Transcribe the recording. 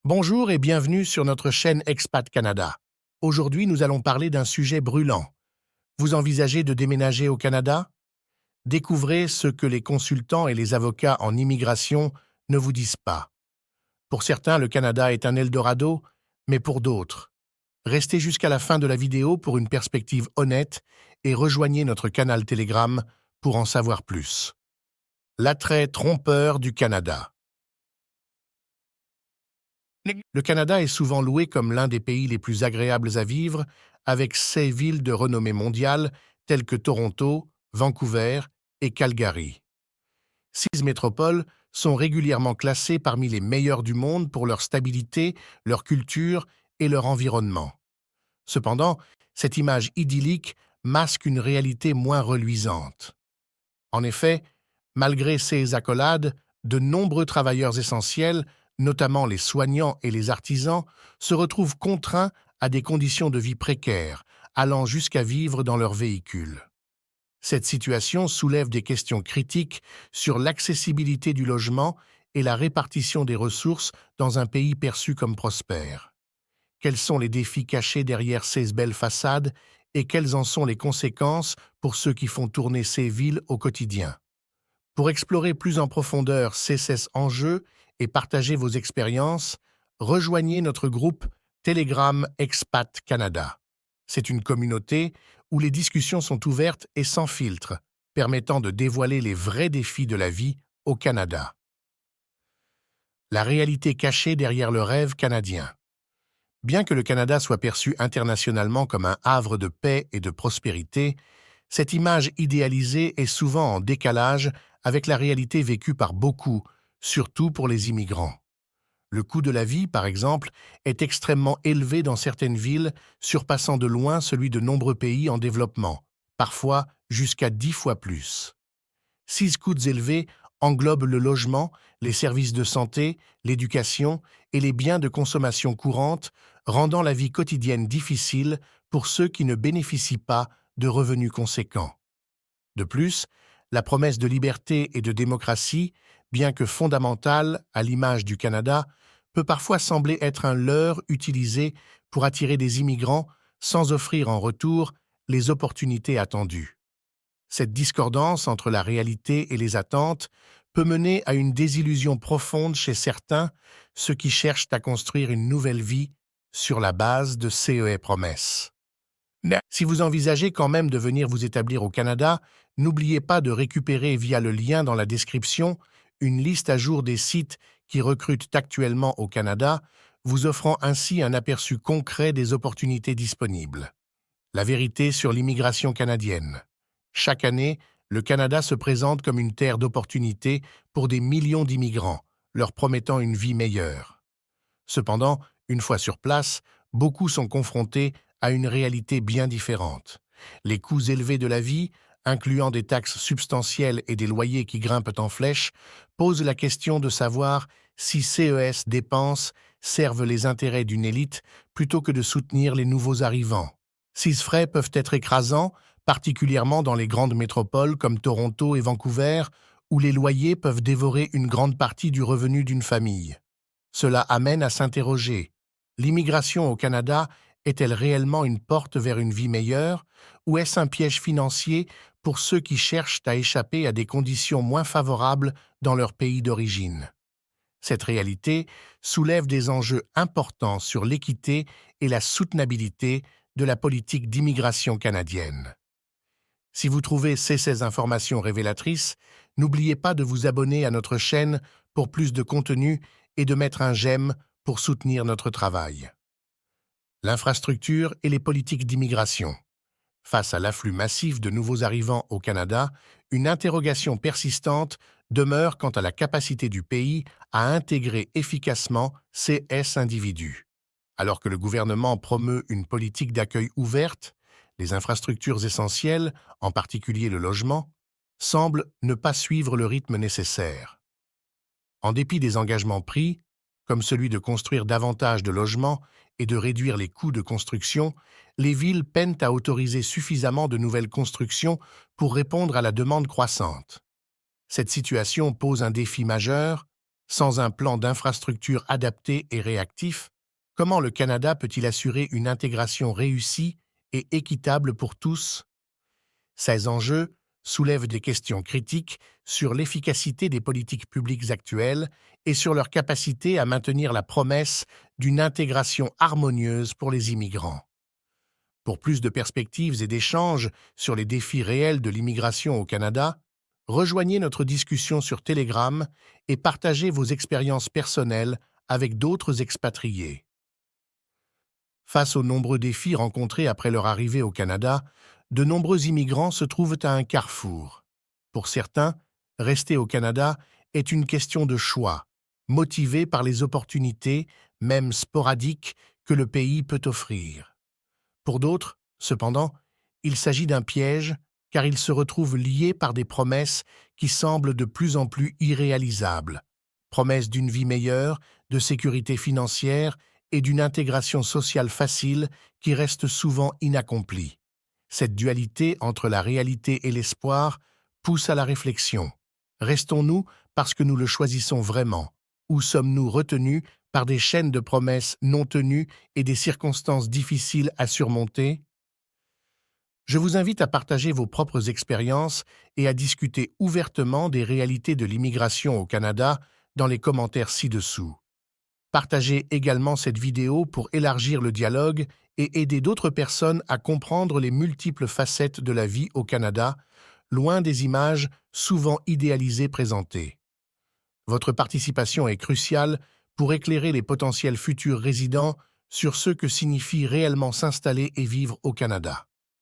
Bonjour et bienvenue sur notre chaîne Expat Canada. Aujourd'hui, nous allons parler d'un sujet brûlant. Vous envisagez de déménager au Canada? Découvrez ce que les consultants et les avocats en immigration ne vous disent pas. Pour certains, le Canada est un Eldorado, mais pour d'autres, restez jusqu'à la fin de la vidéo pour une perspective honnête et rejoignez notre canal Telegram pour en savoir plus. L'attrait trompeur du Canada. Le Canada est souvent loué comme l'un des pays les plus agréables à vivre, avec ses villes de renommée mondiale telles que Toronto, Vancouver et Calgary. Six métropoles sont régulièrement classées parmi les meilleures du monde pour leur stabilité, leur culture et leur environnement. Cependant, cette image idyllique masque une réalité moins reluisante. En effet, malgré ces accolades, de nombreux travailleurs essentiels, notamment les soignants et les artisans, se retrouvent contraints à des conditions de vie précaires, allant jusqu'à vivre dans leur véhicule. Cette situation soulève des questions critiques sur l'accessibilité du logement et la répartition des ressources dans un pays perçu comme prospère. Quels sont les défis cachés derrière ces belles façades et quelles en sont les conséquences pour ceux qui font tourner ces villes au quotidien? Pour explorer plus en profondeur ces enjeux et partager vos expériences, rejoignez notre groupe Telegram Expat Canada. C'est une communauté où les discussions sont ouvertes et sans filtre, permettant de dévoiler les vrais défis de la vie au Canada. La réalité cachée derrière le rêve canadien. Bien que le Canada soit perçu internationalement comme un havre de paix et de prospérité, cette image idéalisée est souvent en décalage avec la réalité vécue par beaucoup, surtout pour les immigrants. Le coût de la vie, par exemple, est extrêmement élevé dans certaines villes, surpassant de loin celui de nombreux pays en développement, parfois jusqu'à 10 fois plus. Ces coûts élevés englobent le logement, les services de santé, l'éducation et les biens de consommation courante, rendant la vie quotidienne difficile pour ceux qui ne bénéficient pas de revenus conséquents. De plus, la promesse de liberté et de démocratie, bien que fondamentale à l'image du Canada, peut parfois sembler être un leurre utilisé pour attirer des immigrants sans offrir en retour les opportunités attendues. Cette discordance entre la réalité et les attentes peut mener à une désillusion profonde chez certains, ceux qui cherchent à construire une nouvelle vie sur la base de ces promesses. Si vous envisagez quand même de venir vous établir au Canada, n'oubliez pas de récupérer via le lien dans la description une liste à jour des sites qui recrutent actuellement au Canada, vous offrant ainsi un aperçu concret des opportunités disponibles. La vérité sur l'immigration canadienne. Chaque année, le Canada se présente comme une terre d'opportunités pour des millions d'immigrants, leur promettant une vie meilleure. Cependant, une fois sur place, beaucoup sont confrontés à une réalité bien différente. Les coûts élevés de la vie, incluant des taxes substantielles et des loyers qui grimpent en flèche, posent la question de savoir si ces dépenses servent les intérêts d'une élite plutôt que de soutenir les nouveaux arrivants. Ces frais peuvent être écrasants, particulièrement dans les grandes métropoles comme Toronto et Vancouver, où les loyers peuvent dévorer une grande partie du revenu d'une famille. Cela amène à s'interroger. L'immigration au Canada est-elle réellement une porte vers une vie meilleure, ou est-ce un piège financier pour ceux qui cherchent à échapper à des conditions moins favorables dans leur pays d'origine? Cette réalité soulève des enjeux importants sur l'équité et la soutenabilité de la politique d'immigration canadienne. Si vous trouvez ces informations révélatrices, n'oubliez pas de vous abonner à notre chaîne pour plus de contenu et de mettre un j'aime pour soutenir notre travail. L'infrastructure et les politiques d'immigration. Face à l'afflux massif de nouveaux arrivants au Canada, une interrogation persistante demeure quant à la capacité du pays à intégrer efficacement ces individus. Alors que le gouvernement promeut une politique d'accueil ouverte, les infrastructures essentielles, en particulier le logement, semblent ne pas suivre le rythme nécessaire. En dépit des engagements pris, comme celui de construire davantage de logements et de réduire les coûts de construction, les villes peinent à autoriser suffisamment de nouvelles constructions pour répondre à la demande croissante. Cette situation pose un défi majeur, Sans un plan d'infrastructure adapté et réactif, comment le Canada peut-il assurer une intégration réussie et équitable pour tous? Ces enjeux soulèvent des questions critiques sur l'efficacité des politiques publiques actuelles et sur leur capacité à maintenir la promesse d'une intégration harmonieuse pour les immigrants. Pour plus de perspectives et d'échanges sur les défis réels de l'immigration au Canada, rejoignez notre discussion sur Telegram et partagez vos expériences personnelles avec d'autres expatriés. Face aux nombreux défis rencontrés après leur arrivée au Canada, de nombreux immigrants se trouvent à un carrefour. Pour certains, rester au Canada est une question de choix, motivée par les opportunités, même sporadiques, que le pays peut offrir. Pour d'autres, cependant, il s'agit d'un piège car ils se retrouvent liés par des promesses qui semblent de plus en plus irréalisables. Promesses d'une vie meilleure, de sécurité financière et d'une intégration sociale facile qui reste souvent inaccomplie. Cette dualité entre la réalité et l'espoir pousse à la réflexion. Restons-nous parce que nous le choisissons vraiment? Ou sommes-nous retenus par des chaînes de promesses non tenues et des circonstances difficiles à surmonter? Je vous invite à partager vos propres expériences et à discuter ouvertement des réalités de l'immigration au Canada dans les commentaires ci-dessous. Partagez également cette vidéo pour élargir le dialogue et aider d'autres personnes à comprendre les multiples facettes de la vie au Canada, loin des images souvent idéalisées présentées. Votre participation est cruciale pour éclairer les potentiels futurs résidents sur ce que signifie réellement s'installer et vivre au Canada.